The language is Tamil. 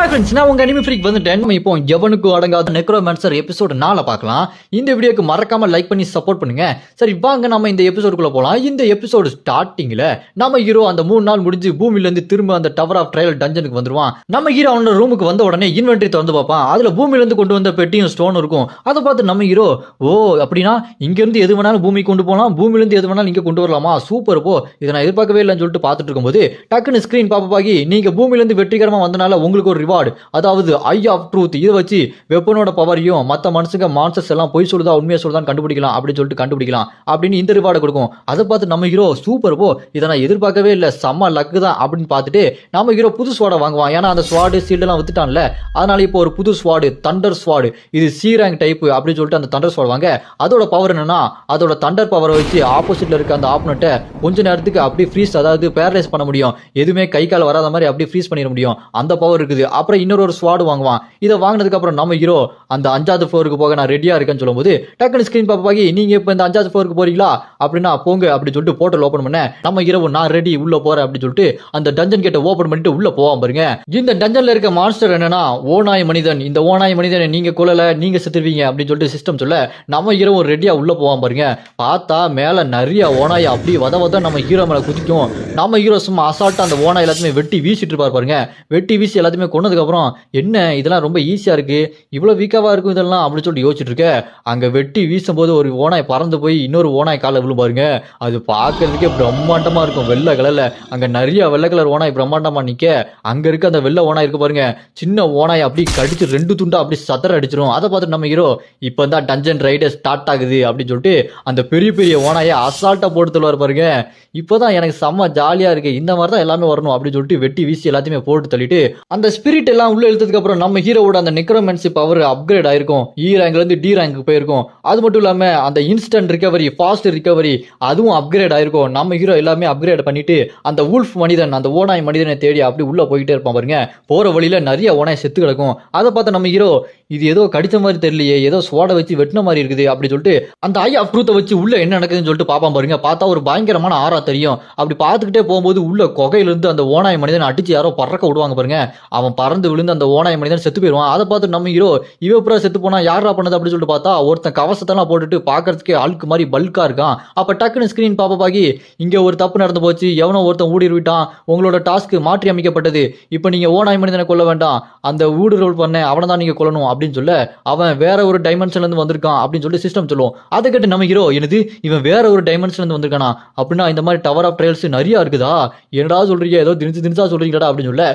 நான் உங்க அனிமி ஃப்ரீக் வந்துட்டேன். நம்ம இப்போ எவனுக்கும் அடங்காத நெக்ரோமான்சர் எபிசோட் 4 பார்க்கலாம். இந்த வீடியோக்கு மறக்காம லைக் பண்ணி சப்போர்ட் பண்ணுங்க. சரி வாங்க நம்ம இந்த எபிசோடுக்குள்ள போலாம். இந்த எபிசோடு ஸ்டார்டிங்ல நம்ம ஹீரோ அந்த 3 நாள் முடிஞ்சு பூமியில இருந்து திரும்ப அந்த டவர் ஆஃப் ட்ரையல் டஞ்சனுக்கு வந்துருவான். நம்ம ஹீரோ அவனோட ரூமுக்கு வந்த உடனே இன்வென்டரி திறந்து பார்ப்பான். அதுல பூமியில இருந்து கொண்டு வந்த பெட்டியும் ஸ்டோன் இருக்கும். அதை பார்த்து நம்ம ஹீரோ அப்படின்னா இங்க இருந்து எது வேணாலும் பூமிக்கு கொண்டு போலாம், பூமியில இருந்து எது வேணாலும் இங்க கொண்டு வரலாமா, சூப்பர் போ, இதை நான் எதிர்பார்க்கவே இல்லைன்னு சொல்லிட்டு பார்த்துட்டு இருக்கும்போது டக்குன்னு ஸ்கிரீன் பாப்பாகி நீங்க பூமியில இருந்து வெற்றிகரமா வந்தனால உங்களுக்கு ஒரு ரிவார்டு, அதாவது ஐ ஆஃப் ட்ரூத், இதை வச்சு வெப்பனோட பவரையும் மற்ற மனுஷங்க மான்சர்ஸ் எல்லாம் பொய் சொல்லுதா உண்மையா சொல்லுதான் கண்டுபிடிக்கலாம் அப்படின்னு சொல்லிட்டு கண்டுபிடிக்கலாம் அப்படின்னு இந்த ரிவார்டு கொடுக்கும். அதை பார்த்து நம்ம ஹீரோ சூப்பர் போ, இதை நான் எதிர்பார்க்கவே இல்லை, செம்ம லக்கு தான் அப்படின்னு பார்த்துட்டு நம்ம ஹீரோ புது ஸ்வாடை வாங்குவான். ஏன்னா அந்த ஸ்வாடு சீல்டெல்லாம் வித்துட்டான்ல, அதனால இப்போ ஒரு புது ஸ்வாடு தண்டர் ஸ்வாடு, இது சி ரேங்க் டைப் அப்படின்னு சொல்லிட்டு அந்த தண்டர் ஸ்வாட் வாங்க. அதோட பவர் என்னன்னா அதோட தண்டர் பவரை வச்சு ஆப்போசிட்ல இருக்க அந்த ஆப்பனட்டை கொஞ்ச நேரத்துக்கு அப்படியே ஃப்ரீஸ், அதாவது பேரலைஸ் பண்ண முடியும், எதுவுமே கை கால் வராத மாதிரி அப்படியே ஃப்ரீஸ் பண்ணிட முடியும், அந்த பவர் இருக்குது. அப்புறம் இன்னொரு ஸ்வாடு வாங்குவான். இதை வாங்கினதுக்கு அப்புறம் நம்ம ஹீரோ அந்த 5வது ஃப்ளோருக்கு போக நான் ரெடியா இருக்கேன்னு சொல்லும்போது டக்குனு ஸ்கிரீன் பாப்பாகி நீங்க இப்ப இந்த 5வது ஃப்ளோருக்கு போறீங்களா அப்படின்னா போங்க அப்படின்னு சொல்லிட்டு போர்ட்டல் ஓபன் பண்ண நம்ம ஹீரோ நான் ரெடி உள்ள போறேன் அப்படின்னு சொல்லிட்டு அந்த டஞ்சன் கேட்டை ஓபன் பண்ணிட்டு உள்ள போவான் பாருங்க. இந்த டஞ்சன்ல இருக்க மான்ஸ்டர் என்னன்னா ஓநாய் மனிதன். இந்த ஓநாய் மனிதனை நீங்க கொல்லல நீங்க செத்துருவீங்க அப்படின்னு சொல்லிட்டு சிஸ்டம் சொல்ல நம்ம ஹீரோ ரெடியா உள்ள போவான் பாருங்க. பார்த்தா மேல நிறைய ஓநாய் அப்படி வத நம்ம ஹீரோ மேல குதிக்கும். நம்ம ஹீரோ சும்மா அசால்ட்டா அந்த ஓநாய் எல்லாத்தையுமே வெட்டி வீசிட்டு இருப்பார் பாருங்க. வெட்டி வீசி எல்லாத்தையுமே கொன்னதுக்கு அப்புறம் என்ன இதெல்லாம் ரொம்ப ஈஸியா இருக்கு, இவ்வளவு வீக்காவா இருக்கும் இதெல்லாம் அப்படின்னு சொல்லிட்டு யோசிச்சுட்டு இருக்க. அங்க வெட்டி வீசும் போது ஒரு ஓநாய் பறந்து போய் இன்னொரு ஓநாய் கால விழு பாருங்க. அது பார்க்கறதுக்கே பிரம்மாண்டமா இருக்கும், வெள்ளை கலர்ல. அங்க நிறைய வெள்ளை கலர் ஓநாய் பிரம்மாண்டமா நிக்க, அங்க இருக்க அந்த வெள்ளை ஓநாய் இருக்கு பாருங்க, சின்ன ஓநாய் அப்படி கடிச்சு 2 துண்டா அப்படி சத்தர அடிச்சிரும். அதை பார்த்துட்டு நம்ம ஹீரோ இப்பதான் டஞ்சன் ரைடே ஸ்டார்ட் ஆகுது அப்படின்னு சொல்லிட்டு அந்த பெரிய பெரிய ஓநாயை அசால்ட்டா போட்டு தள்ளுவார் பாருங்க. இப்பதான் எனக்கு செம்ம ஜாலியா இருக்கு, இந்த மாதிரி தான் எல்லாமே வரணும் அப்படின்னு சொல்லிட்டு வெட்டி வீசி எல்லாத்தையுமே போட்டு தள்ளிட்டு அந்த ஸ்பிரிட் எல்லாம் உள்ள இழுத்ததுக்கு அப்புறம் நம்ம ஹீரோவோட அந்த நெக்ரோமன்சி பவர் அப்கிரேட் ஆயிருக்கும், இ ரேங்க்ல இருந்து டி ரேங்க்கு போயிருக்கும். அது மட்டும் இல்லாம அந்த இன்ஸ்டன்ட் ரிகவரி, ஃபாஸ்ட் ரிகவரி அதுவும் அப்கிரேட் ஆயிருக்கும். நம்ம ஹீரோ எல்லாமே அப்கிரேட் பண்ணிட்டு அந்த வூல்ஃப் மனிதன், அந்த ஓநாய் மனிதனை தேடி அப்படி உள்ள போயிட்டே இருப்பான் பாருங்க. போற வழியில நிறைய ஓநாய் செத்து கிடக்கும். அதை பார்த்த நம்ம ஹீரோ இது ஏதோ கடிச்ச மாதிரி தெரியலையே, ஏதோ ஸ்வாட வச்சு வெட்டின மாதிரி இருக்குது அப்படி சொல்லிட்டு அந்த ஐ ஆஃப் ட்ரூத்தை வச்சு உள்ள என்ன நடக்குதுன்னு சொல்லிட்டு பாப்பான் பாருங்க. பார்த்தா ஒரு பயங்கரமான ஆறா தெரியும். அப்படி பார்த்துக்கிட்டே போகும்போது உள்ள கொகையிலிருந்து அந்த ஓநாய் மனிதன் அடிச்சு யாரோ பறக்க விடுவாங்க பாருங்க. அவன் பறந்து விழுந்து அந்த ஓநாய் மனிதன் செத்து போயிடுவான். அதை பார்த்து நம்ம ஹீரோ இவப்புறா செத்து போனா யாரா பண்ணது அப்படின்னு சொல்லிட்டு பார்த்தா ஒருத்தன் கவசத்தெல்லாம் போட்டுட்டு பார்க்கறதுக்கே அழுக்கு மாதிரி பல்கா இருக்கான். அப்ப டக்குன்னு ஸ்கிரீன் பாப்பாகி இங்க ஒரு தப்பு நடந்து போச்சு, எவனோ ஒருத்தன் ஊடுருவிட்டான், உங்களோட டாஸ்க் மாற்றி அமைக்கப்பட்டது, இப்ப நீங்க ஓநாய் மனிதனை கொல்ல வேண்டாம், அந்த ஊடுருவல் பண்ண அவனை தான் நீங்க கொல்லணும் அப்படின்னு சொல்ல அவன் வேற ஒரு டைமென்ஷன்ல இருந்து வந்திருக்கான் அப்படின்னு சொல்லி சிஸ்டம் சொல்லுவோம். அதை கேட்டு நம்ம ஹீரோ என்னது இவன் வேற ஒரு டைமென்ஷன்ல இருந்து வந்திருக்கானா அப்படின்னா இந்த மாதிரி டவர் ஆஃப் ட்ரையல்ஸ் நிறைய இருக்குதா, என்னடா சொல்றீங்க, ஏதோ திணிச்சா சொல்றீங்களா அப்படின்னு சொல்ல